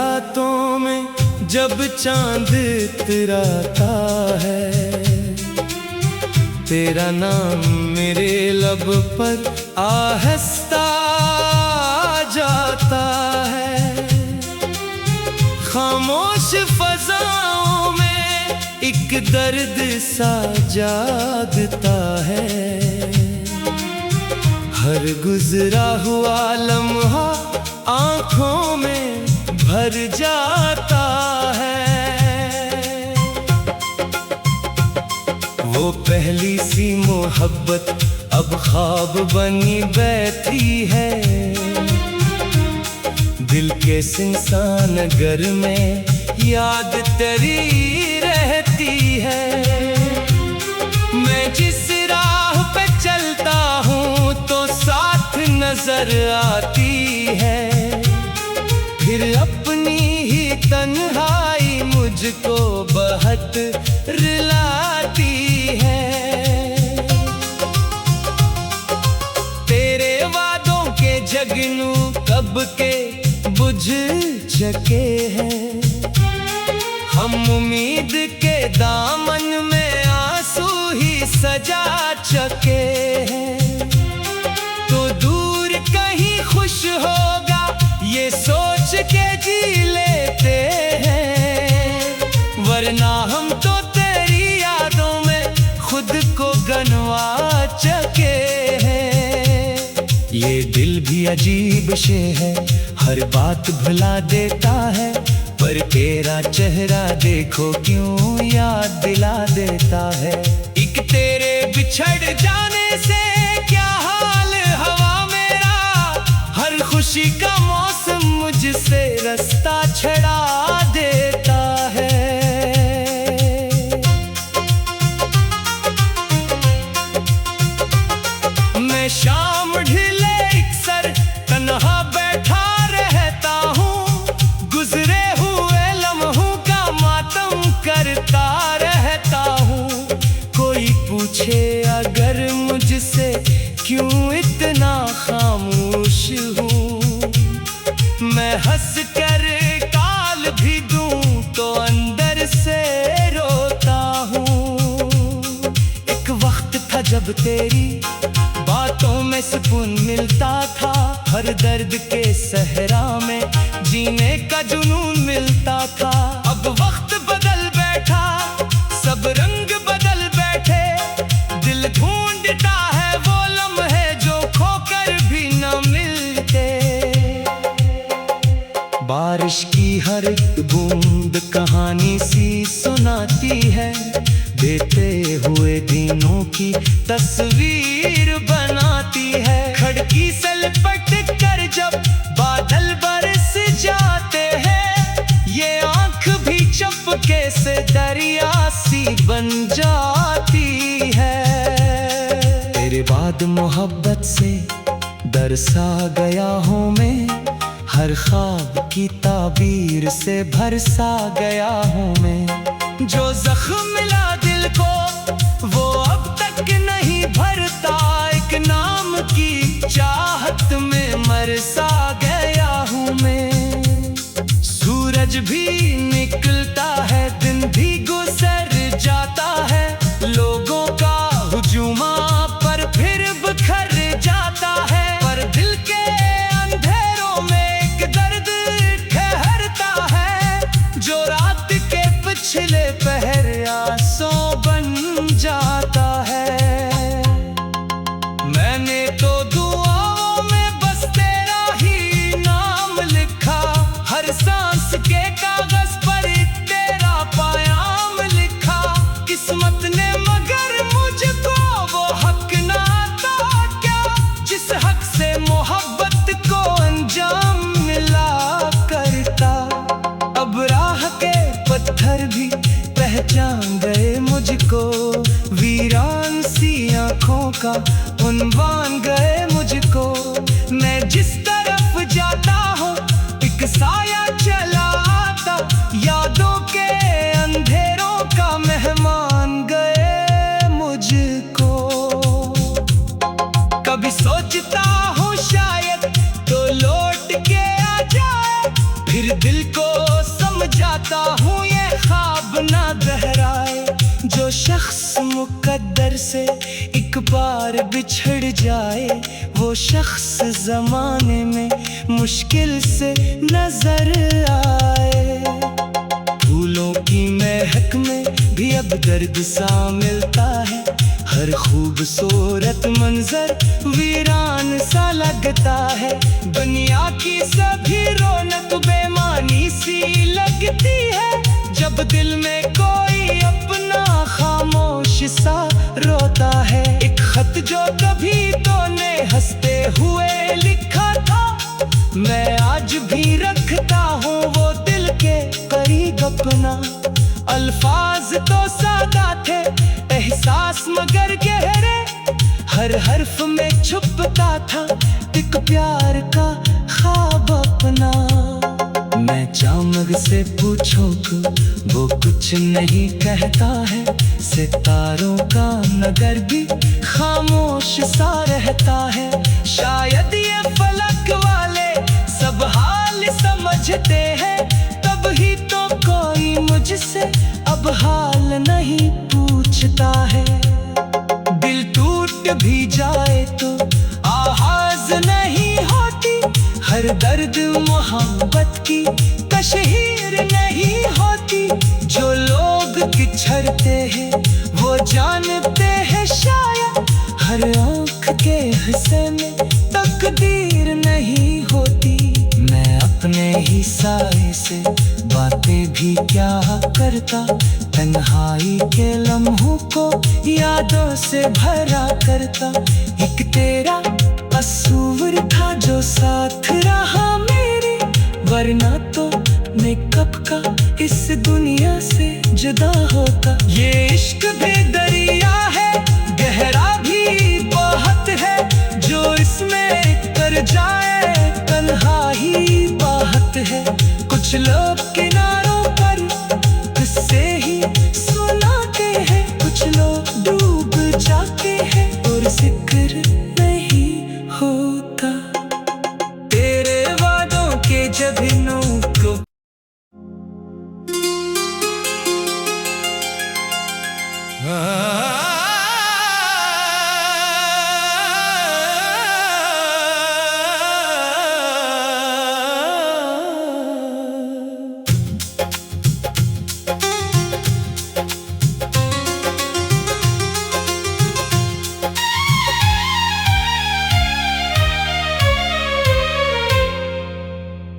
रातों में जब चांद इतराता है, तेरा नाम मेरे लब पर आहिस्ता जाता है। खामोश फजाओं में एक दर्द सा जागता है। हर गुजरा हुआ लम्हा आँखों में भर जाता है। वो पहली सी मोहब्बत अब ख्वाब बनी बैठी है। दिल के सुनसान घर में याद तेरी रहती है। मैं जिस राह पे चलता हूँ तो साथ नजर आती है। फिर अपनी ही तन्हाई मुझको बहुत रुलाती है। तेरे वादों के जगनू कब के बुझ चुके हैं। हम उम्मीद के दामन में आंसू ही सजा चुके हैं। तो दूर कहीं खुश होगा ये सोच के जी लेते हैं। वरना हम तो तेरी यादों में खुद को गंवा चुके हैं। ये दिल भी अजीब शे है, हर बात भुला देता है। पर तेरा चेहरा देखो क्यों याद दिला देता है। एक तेरे बिछड़ जाने से क्या हाल हवा मेरा। हर खुशी का मौसम मुझसे रास्ता छड़ा देता है। मैं शाम ढिले अक्सर तन्हा बैठा रहता हूँ। गुजरे हुए लम्हों का मातम करता रहता हूँ। कोई पूछे अगर मुझसे क्यों इतना खामोश हूँ। मैं हंस कर काल भी दूं तो अंदर से रोता हूँ। एक वक्त था जब तेरी बातों में सुकून मिलता था। हर दर्द के सहरा में जीने का जुनून मिलता था। अब वक्त बदल बैठा, सब रंग बदल बैठे। दिल ढूंढता है वो लम्हे जो खोकर भी न मिलते। बारिश की हर बूंद कहानी सी सुनाती है। देते हुए दिनों की तस्वीर बनाती है। खिड़की से लिपट कर जब बादल बरस जाते हैं। ये आँख भी चुपके से दरिया सी बन जाती है। तेरे बाद मोहब्बत से दरसा गया हूँ मैं। हर ख्वाब की ताबीर से भरसा गया हूँ मैं। जो जख्म मिला दिल को वो अब तक नहीं भरता। एक नाम की चाहत में मरसा गया हूँ मैं। सूरज भी निकलता है, दिन भी गुजर जाता है। लोगों का हुजूमा पर फिर बिखर जाता है। पर दिल के अंधेरों में एक दर्द ठहरता है। जो रात के पिछले पहर आंसू बन जाता है। मैंने तो दुआओं में बस तेरा ही नाम लिखा। हर सांस के कागज पर एक तेरा पायाम लिखा। किस्मत ने मगर मुझको वो हक ना अता क्या। जिस हक से मोहब्बत को अंजाम मिला करता। अब राह के पत्थर भी पहचान गए मुझको। वीरान सी आँखों का उन्वान गए मुझको। मैं जिस तरफ जाता हूँ एक साया चला आता। यादों के अंधेरों का मेहमान गए मुझको। कभी सोचता हूँ शायद तो लौट के आ जाए। फिर दिल दिल को समझाता हूँ ये ख्वाब ना दोहराए। जो शख्स मुकद्दर से एक बार बिछड़ जाए, वो शख्स जमाने में मुश्किल से नजर आए। फूलों की महक में भी अब दर्द सा मिलता है, हर खूबसूरत मंजर वीरान सा लगता है। दुनिया की सभी रौनक बेमानी सी लगती है, जब दिल में कोई अपना खामोश सा रोता है। एक खत जो कभी तो ने हंसते हुए लिखा था, मैं आज भी रखता हूँ वो दिल के करीब अपना। अल्फाज तो सादा थे, एहसास मगर गहरे, हर हर्फ में छुपता था एक प्यार का ख्वाब अपना। मैं चामग से पूछूं वो कुछ नहीं कहता है, सितारों का नगर भी खामोश सा रहता है। शायद ये फलक वाले सब हाल समझते हैं, तब ही तो कोई मुझसे अब हाल नहीं पूछता है। दिल टूट भी जाए तो आवाज नहीं होती, हर दर्द मोहब्बत की तशहीर नहीं होती। जो लोग बिछड़ते हैं वो जानते हैं शायद, हर आँख के हिस्से में तकदीर नहीं होती। मैं अपने ही साए से बातें भी क्या करता, तन्हाई के लम्हों को यादों से भरा करता। एक तेरा तस्वीर था जो साथ रहा मेरे, वरना तो मैं कब का इस दुनिया से जुदा होता। ये इश्क भी दरिया है, गहरा भी बहुत है, जो इसमें कर जाए तन्हाई बात है। कुछ लोग किनारों पर किस्से ही सुनाते हैं, कुछ लोग डूब जाते हैं और जिक्र नहीं होता। तेरे वादों के जबीनों को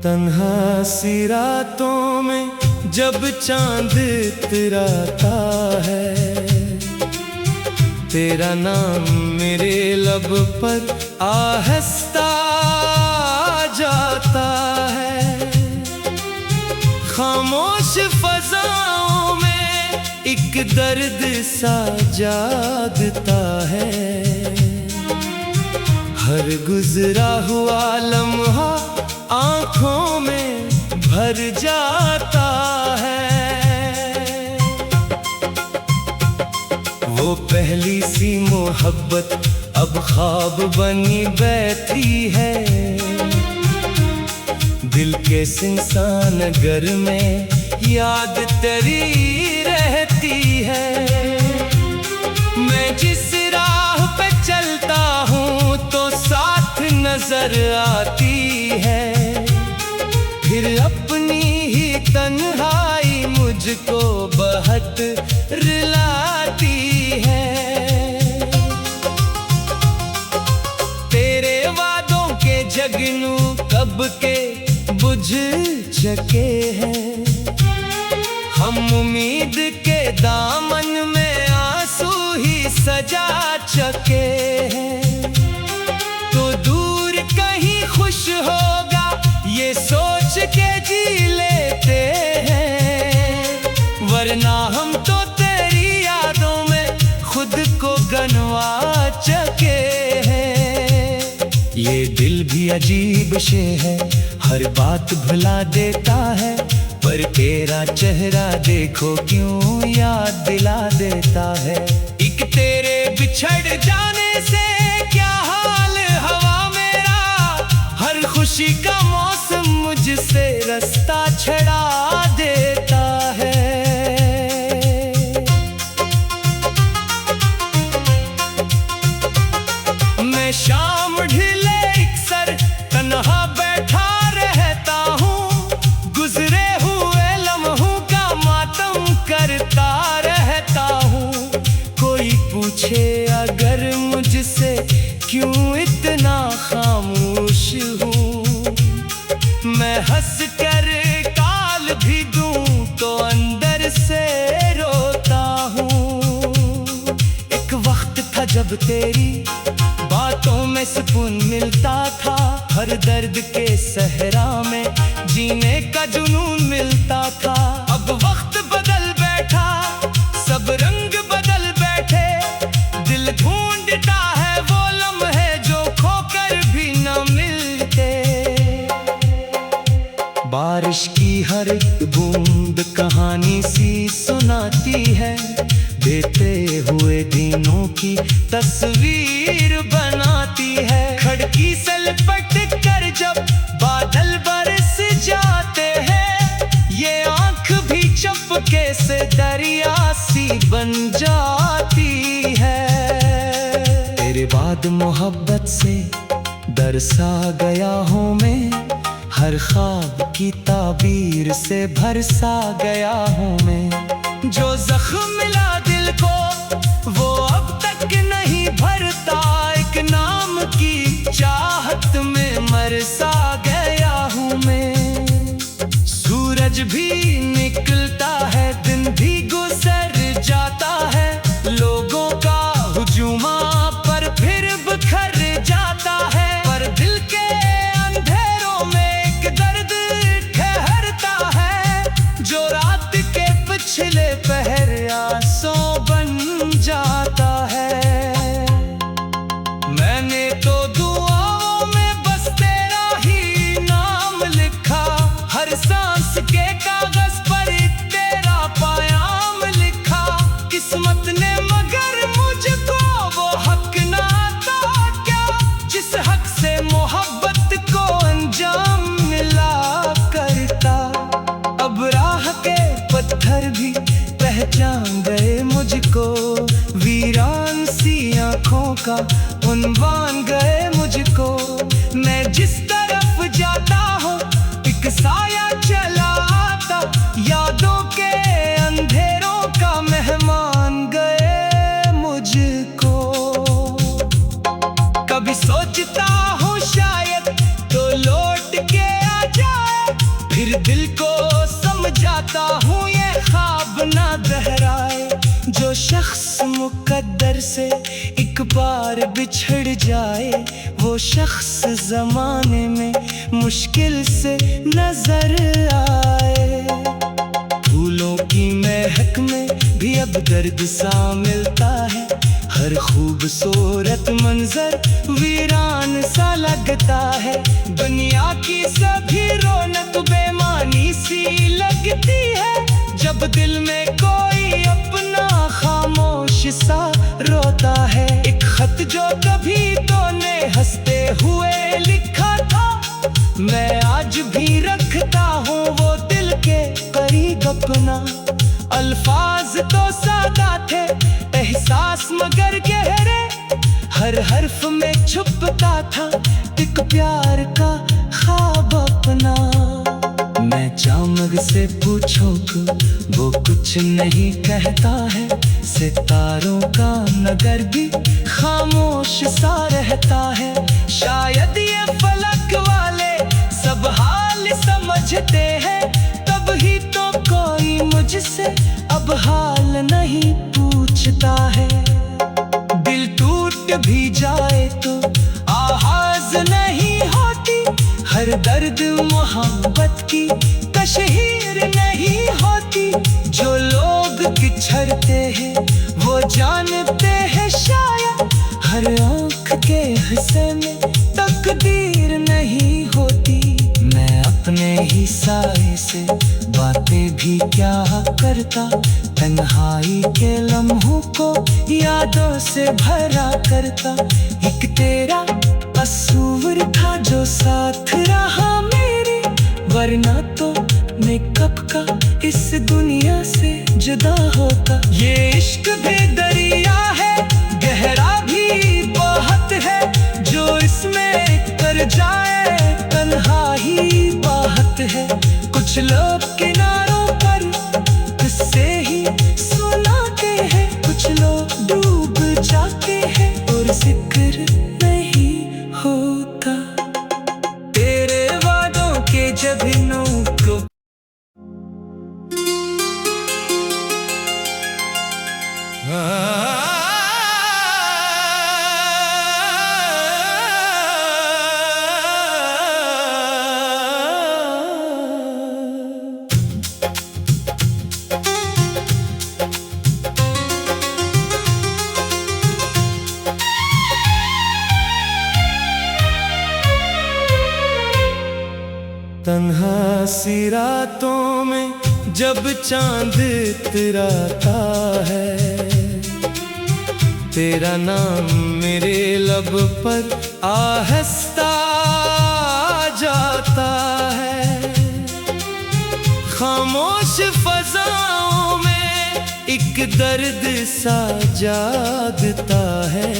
तन्हा सी रातों में जब चांद इतराता है, तेरा नाम मेरे लब पर आहस्ता जाता है। खामोश फजाओं में एक दर्द सा जागता है, हर गुजरा हुआ लम्हा आँखों में भर जाता है। वो पहली सी मोहब्बत अब ख्वाब बनी बैठी है, दिल के सिंसान घर में याद तेरी रहती है। मैं जिस राह पे चलता हूँ तो साथ नजर आती है, फिर अपनी ही तन्हाई मुझको बहुत रुलाती है। तेरे वादों के जगनू कब के बुझ चुके हैं, हम उम्मीद के दामन में आंसू ही सजा चुके हैं। तो दूर कहीं खुश होगा ये सोच के जी लेते हैं, वरना हम तो तेरी यादों में खुद को गनवा चुके हैं। ये दिल भी अजीब शे है, हर बात भुला देता है, पर तेरा चेहरा देखो क्यों याद दिला देता है। एक तेरे बिछड़ जाने से क्या हाल हवा मेरा, हर खुशी का मौसम मुझसे रास्ता छड़ा देता है। मैं शाम ढिले अक्सर तन्हा बैठा रहता हूँ, गुजरे हुए लम्हों का मातम करता रहता हूँ। कोई पूछे अगर मुझसे क्यों इतना खामोश हूँ, मैं हंस कर काल भी दूं तो अंदर से रोता हूँ। एक वक्त था जब तेरी बातों में सुकून मिलता था, हर दर्द के सहरा में जीने का जुनून मिलता था। अब वक्त बदल बैठा, सब रंग बदल बैठे, दिल ढूंढता है वो लम्हे जो खोकर भी न मिलते। बारिश की हर एक बूंद कहानी सी सुनाती है, बीते हुए दिनों की तस्वीर बनाती है। खिड़की से लिपट कर जब बादल बरस जाते हैं, ये आंख भी चुपके से दरिया सी बन जाती है। तेरे बाद मोहब्बत से दरसा गया हूँ मैं, हर ख्वाब की ताबीर से भरसा गया हूँ मैं। जो जख्म मिला दिल को वो अब तक नहीं भरता, एक नाम की चाहत में मरसा गया हूँ मैं। सूरज भी निकलता है, दिन भी गुजर जाता है, लोगों का हुजूमा पर फिर बिखर जाता है। पर दिल के अंधेरों में एक दर्द ठहरता है, जो रात के पिछले पहर आंसू बन जाता है। मैंने तो दुआओं में बस तेरा ही नाम लिखा, हर सांस के कागज पर तेरा पायाम लिखा। किस्मत ने मगर मुझको वो हक ना था क्या, जिस हक से मोहब्बत को अंजाम मिला करता। अब राह के पत्थर भी पहचान गए मुझको, वीरान सी आंखों का उन्वान गए मुझको। मैं जिस तरफ जाता हूँ एक साया चला आता, यादों के अंधेरों का मेहमान गए मुझको। कभी सोचता हूँ शायद तो लौट के आ जाए, फिर दिल को समझाता हूँ ये ख्वाब ना दोहराए। जो शख्स मुकद्दर से एक बार बिछड़ जाए, वो शख्स जमाने में मुश्किल से नजर आए। फूलों की महक में भी अब दर्द सा मिलता है, हर खूबसूरत मंजर वीरान सा लगता है। दुनिया की सभी रौनक बेमानी सी लगती है, जब दिल में कोई अपना खामोश सा रोता है। एक खत जो कभी तूने हंसते हुए लिखा था, मैं आज भी रखता हूँ वो दिल के करीब अपना। अल्फाज तो सादा थे, एहसास मगर गहरे, हर हर्फ में छुपता था एक प्यार का ख्वाब अपना। मैं चामग से पूछो वो कुछ नहीं कहता है, सितारों का नगर भी खामोश सा रहता है। शायद ये फलक वाले सब हाल समझते हैं, तब ही तो कोई मुझसे अब हाल नहीं पूछता है। दिल टूट भी जाए तो आवाज नहीं होती, हर दर्द मोहब्बत की तशहीर नहीं होती। जो लोग बिछड़ते हैं वो जानते हैं शायद, हर आँख के हिस्से में तकदीर नहीं होती। मैं अपने ही साए से बातें भी क्या करता, तन्हाई के लम्हों को यादों से भरा करता। एक तेरा तस्वीर था जो साथ रहा मेरी, वरना तो मैं कब का इस दुनिया से जुदा होता। ये इश्क भी दरिया है, गहरा भी बहुत है, जो इसमें कर जाए तन्हा ही बात है। कुछ लोग किनारों पर किस्से ही सुनाते हैं, कुछ लोग डूब जाते हैं और जिक्र नहीं होता तेरे वादों के जबीनों को। तन्हा सी रातों में जब चांद इतराता है, तेरा नाम मेरे लब पर आहस्ता जाता है। खामोश फजाओं में एक दर्द सा जागता है,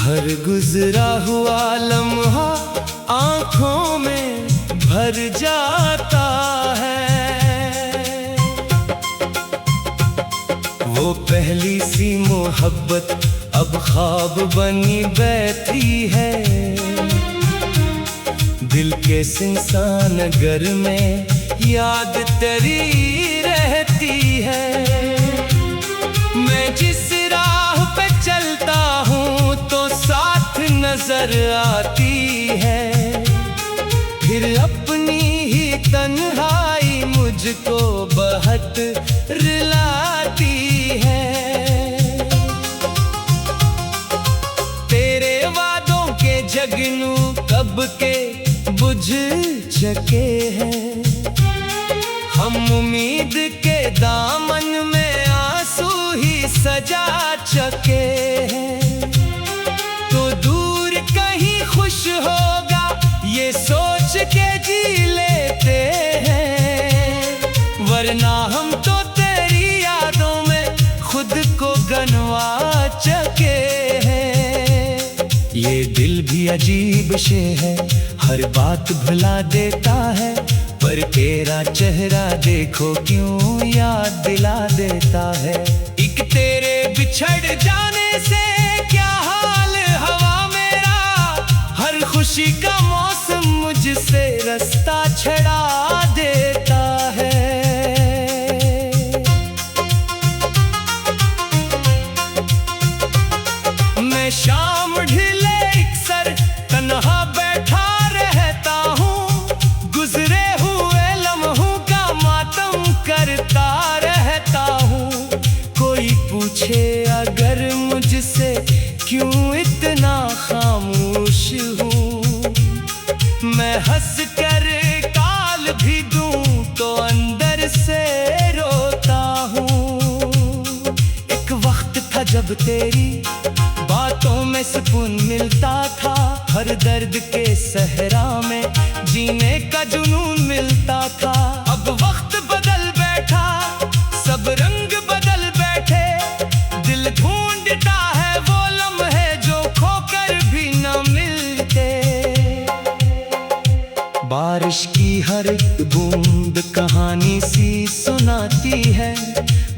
हर गुजरा हुआ लम्हा आँखों में भर जाता है। वो पहली सी मोहब्बत अब ख्वाब बनी बैठी है, दिल के सुनसान घर में याद तेरी रहती है। मैं जिस राह पे चलता हूँ तो साथ नजर आती है, फिर अपनी ही तन्हाई मुझको बहुत रुलाती है। तेरे वादों के जगनू कब के बुझ चुके हैं, हम उम्मीद के दामन में आंसू ही सजा चुके हैं। तो दूर कहीं खुश होगा ये सोच के जी लेते हैं, वरना हम तो तेरी यादों में खुद को गंवा चुके हैं। ये दिल भी अजीब शे है, हर बात भुला देता है, पर तेरा चेहरा देखो क्यों याद दिला देता है। एक तेरे बिछड़ जाने से क्या हाल हवा मेरा, हर खुशी का मौसम मुझसे रास्ता छड़ा देता है। मैं शाम ढिले अक्सर तन्हा बैठा रहता हूँ, गुजरे हुए लम्हों का मातम करता रहता हूँ। कोई पूछे अगर मुझसे क्यों इतना खामोश हूँ, मैं हंस कर काल भी दूं तो अंदर से रोता हूँ। एक वक्त था जब तेरी बातों में सुकून मिलता था, हर दर्द के सहरा में जीने का जुनून मिलता था। अब वक्त बदल बैठा, सब रंग बदल बैठे, दिल ढूंढता है वो लम्हे जो खोकर भी न मिलते। बारिश की हर बूंद कहानी सी सुनाती है,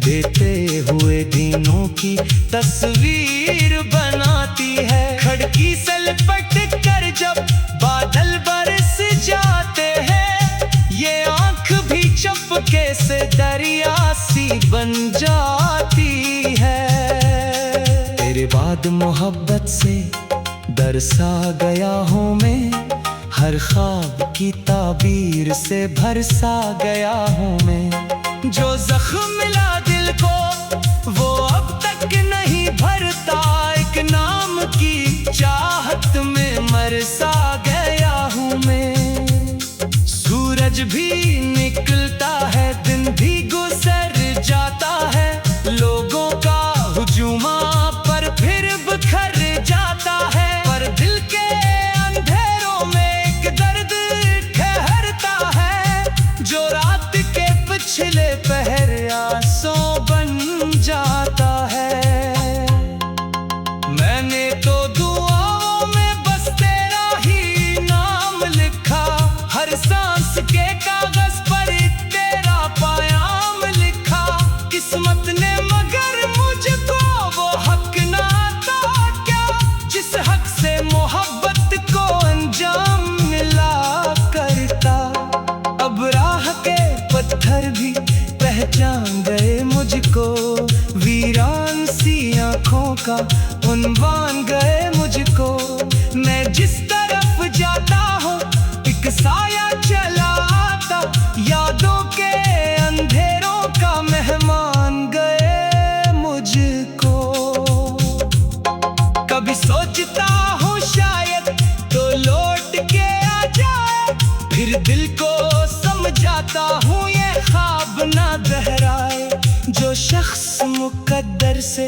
बीते हुए दिनों की तस्वीर बनाती है। खिड़की से लिपट कर जब बादल बरस जाते हैं, ये आँख भी चुपके से दरिया सी बन जाती है। तेरे बाद मोहब्बत से दरसा गया हूँ मैं, हर ख्वाब की ताबीर से भरसा गया हूँ मैं। जो जख्म मिला दिल को वो अब तक नहीं भरता, एक नाम की चाहत में मरसा गया हूँ मैं। सूरज भी निकलता है, दिन भी गुजर जाता है, लोगों का हुजूमा पर फिर बिखर जाता है, पर दिल के अंधेरों में एक दर्द ठहरता है। जो रात के पिछले पहर आंसू बन जाता है। मैंने तो दुआओं में बस तेरा ही नाम लिखा, हर सांस के कागज पर तेरा पायाम लिखा। किस्मत ने मगर मुझको वो हक ना था क्या, जिस हक से मोहब्बत को अंजाम मिला करता। अब राह के पत्थर भी पहचान गए मुझको, वीरान सी आंखों का उन्वान गए मुझको। मैं जिस तरफ जाता हूँ एक साया चला आता, यादों के अंधेरों का मेहमान गए मुझको। कभी सोचता हूँ शायद तो लौट के आ जाए, फिर दिल को समझाता हूँ ये ख्वाब ना दोहराए। जो शख्स मुकद्दर से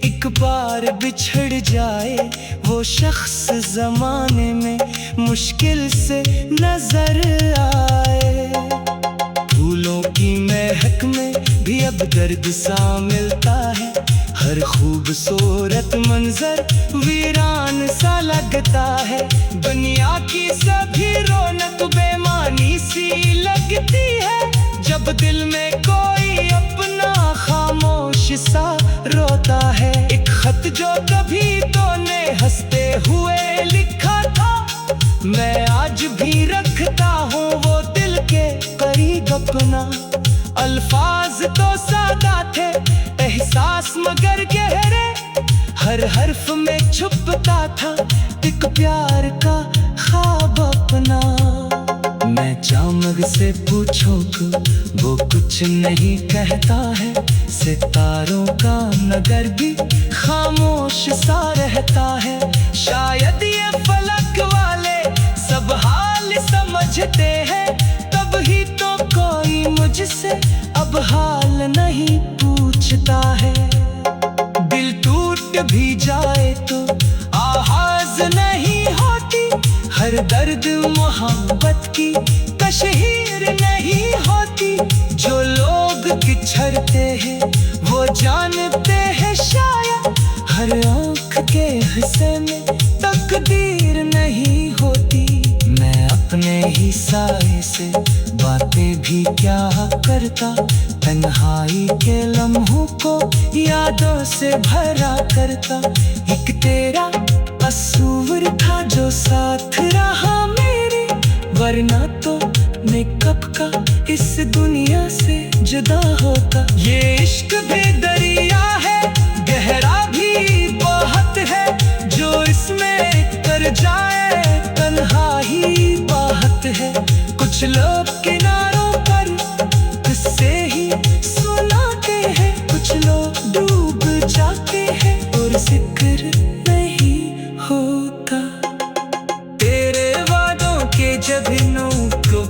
एक बार बिछड़ जाए, वो शख्स जमाने में मुश्किल से नजर आए। फूलों की महक में भी अब दर्द सा मिलता है, हर खूबसूरत मंजर वीरान सा लगता है। दुनिया की सभी रौनक बेमानी सी लगती है, जब दिल में कोई अपना खामोश सा रोता है। एक खत जो कभी तूने हंसते हुए लिखा था, मैं आज भी रखता हूँ वो दिल के करीब अपना। अल्फाज तो सादा थे, एहसास मगर गहरे, हर हर्फ में छुपता था एक प्यार का ख्वाब अपना। मैं चामग से पूछो वो कुछ नहीं कहता है, सितारों का नगर भी खामोश सा रहता है। शायद ये फलक वाले सब हाल समझते हैं, तब ही तो कोई मुझसे अब हाल नहीं पूछता है। दिल टूट भी जाए तो आवाज नहीं होती, हर दर्द मोहब्बत की तशहीर नहीं होती। जो लोग किछड़ते हैं वो जानते हैं शायद, हर आँख के हिस्से में तकदीर नहीं होती। मैं अपने ही साए से बातें भी क्या करता, तन्हाई के लम्हों को यादों से भरा करता। एक तेरा तस्वीर था जो साथ रहा मेरे, वरना तो मैं कब का इस दुनिया से जुदा होता। ये इश्क भी दरिया है, गहरा भी बहुत है, जो इसमें कर जाए तन्हाई बात है। कुछ लोग किनारों पर किस्से ही सुनाते हैं, कुछ लोग डूब जाते हैं और जिक्र नहीं होता तेरे वादों के जबीनों को।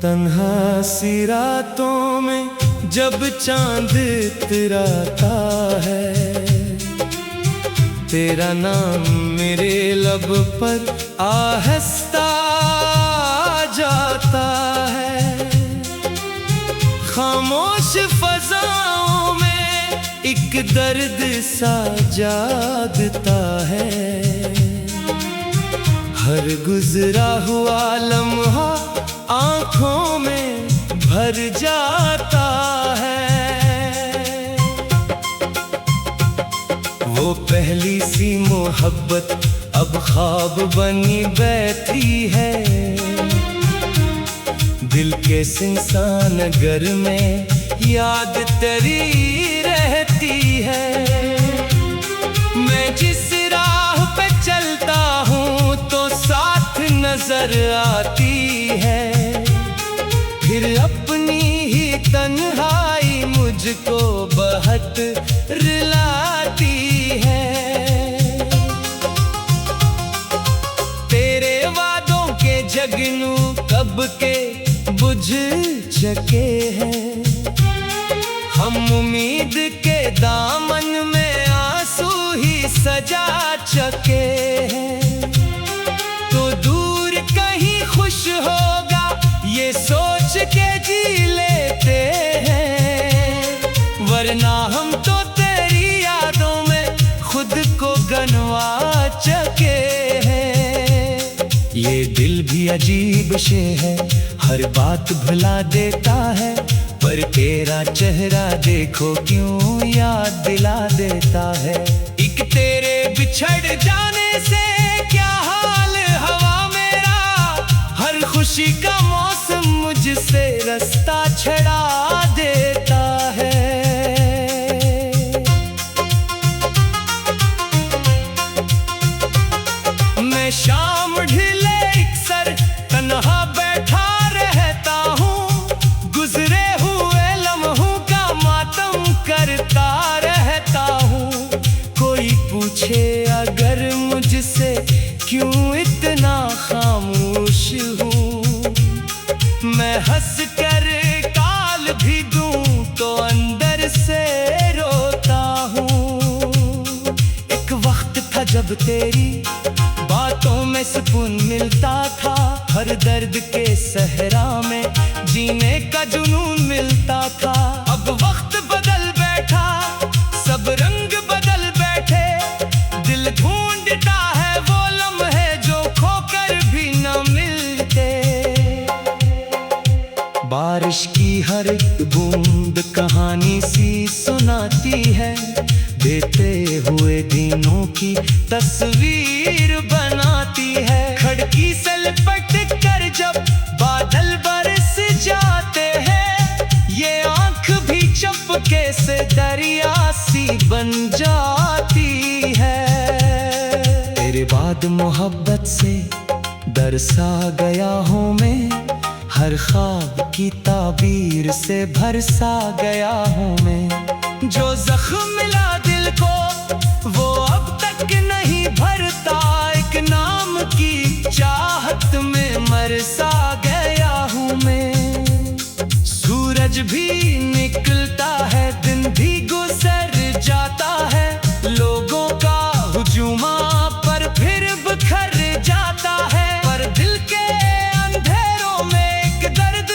तन्हा सी रातों में जब चांद इतराता है, तेरा नाम मेरे लब पर आहिस्ता जाता है। खामोश फजाओं में एक दर्द सा जागता है, हर गुजरा हुआ लम्हा आँखों में भर जाता है। वो पहली सी मोहब्बत अब ख्वाब बनी बैठी है, दिल के सुनसान घर में याद तेरी रहती है। मैं जिस राह पे चलता हूँ तो साथ नजर आती है, फिर अपनी ही तन्हाई मुझको बहुत रुलाती है। तेरे वादों के जगनू कब के बुझ चुके हैं। हम उम्मीद के दामन में आंसू ही सजा चुके हैं। तो दूर कहीं खुश होगा ये सोच के जी लेते हैं, वरना हम तो तेरी यादों में खुद को गंवा चुके हैं। ये दिल भी अजीब शे है, हर बात भुला देता है, पर तेरा चेहरा देखो क्यों याद दिला देता है। एक तेरे बिछड़ जाने से क्या हाल हवा मेरा, हर खुशी का मौसम मुझसे रास्ता छड़ा देता है। मैं शाम ढले अक्सर तन्हा बैठा रहता हूँ, गुजरे हुए लम्हों का मातम करता रहता हूँ। कोई पूछे अगर मुझसे क्यों इतना खामोश हूँ, मैं हंस कर काल भी दूं तो अंदर से रोता हूँ। एक वक्त था जब तेरी बातों में सुकून मिलता था, हर दर्द के सहरा में जीने का जुनून मिलता था। अब वक्त बदल बैठा, सब रंग बदल बैठे, दिल ढूंढता है वो लम्हे जो खोकर भी न मिलते। बारिश की हर एक बूंद कहानी सी सुनाती है, बीते हुए दिनों की तस्वीर बनाती है। खिड़की से लिपट कर जब बादल बरस जाते हैं, ये आंख भी चुपके से दरिया सी बन जाती है। तेरे बाद मोहब्बत से दरसा गया हूँ मैं, हर ख्वाब की ताबीर से भरसा गया हूँ मैं। जो जख्म मिला दिल को वो अब तक नहीं भरता, एक नाम की चाहत में मरसा गया हूँ मैं। सूरज भी निकलता है, दिन भी गुजर जाता है, लोगों का हुजूमा पर फिर बिखर जाता है। पर दिल के अंधेरों में एक दर्द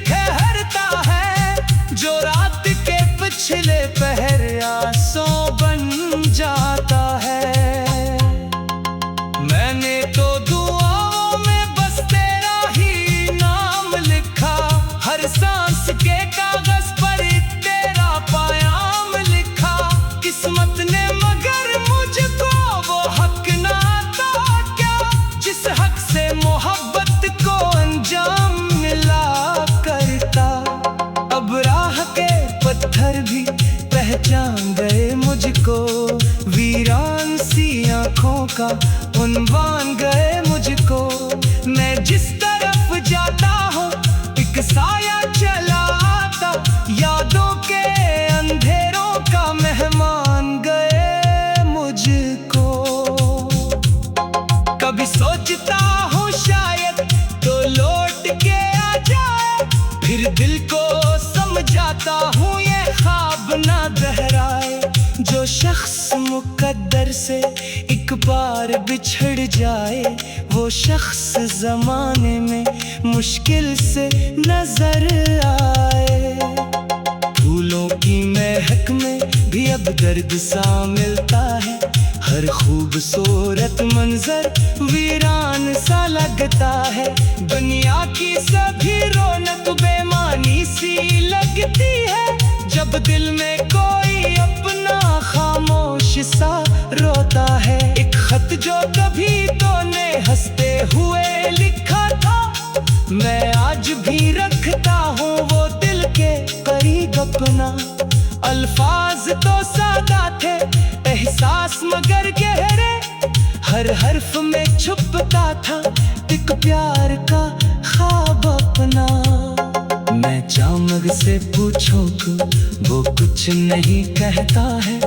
ठहरता है, जो रात के पिछले पहर आंसू बन जाता है। मैंने तो दुआओं में बस तेरा ही नाम लिखा, हर सांस के कागज पर तेरा पायाम लिखा। किस्मत ने मगर मुझको वो हक ना था क्या, जिस हक से मोहब्बत को अंजाम मिला करता। अब राह के पत्थर भी पहचान गए मुझको, वीरान सी आंखों का उन्वान गए मुझको। मैं जिस तरफ जाता हूँ एक साया चला आता, यादों के अंधेरों का मेहमान गए मुझको। कभी सोचता हूँ शायद तो लौट के आ जाए, फिर दिल को समझाता हूँ ये ख्वाब ना दोहराए। जो शख्स मुकद्दर से एक बार बिछड़ जाए, वो शख्स जमाने में मुश्किल से नजर आए। फूलों की महक में भी अब दर्द सा मिलता है, हर खूबसूरत मंजर वीरान सा लगता है। दुनिया की सभी रौनक बेमानी सी लगती है, जब दिल में कोई अपना खामोश सा रोता है। एक खत जो कभी तूने हंसते हुए लिखा था, मैं आज भी रखता हूँ वो दिल के करीब अपना। अल्फाज तो सादा थे, एहसास मगर गहरे, हर हर्फ में छुपता था एक प्यार का ख्वाब अपना। मैं चामग से पूछूं तो वो कुछ नहीं कहता है।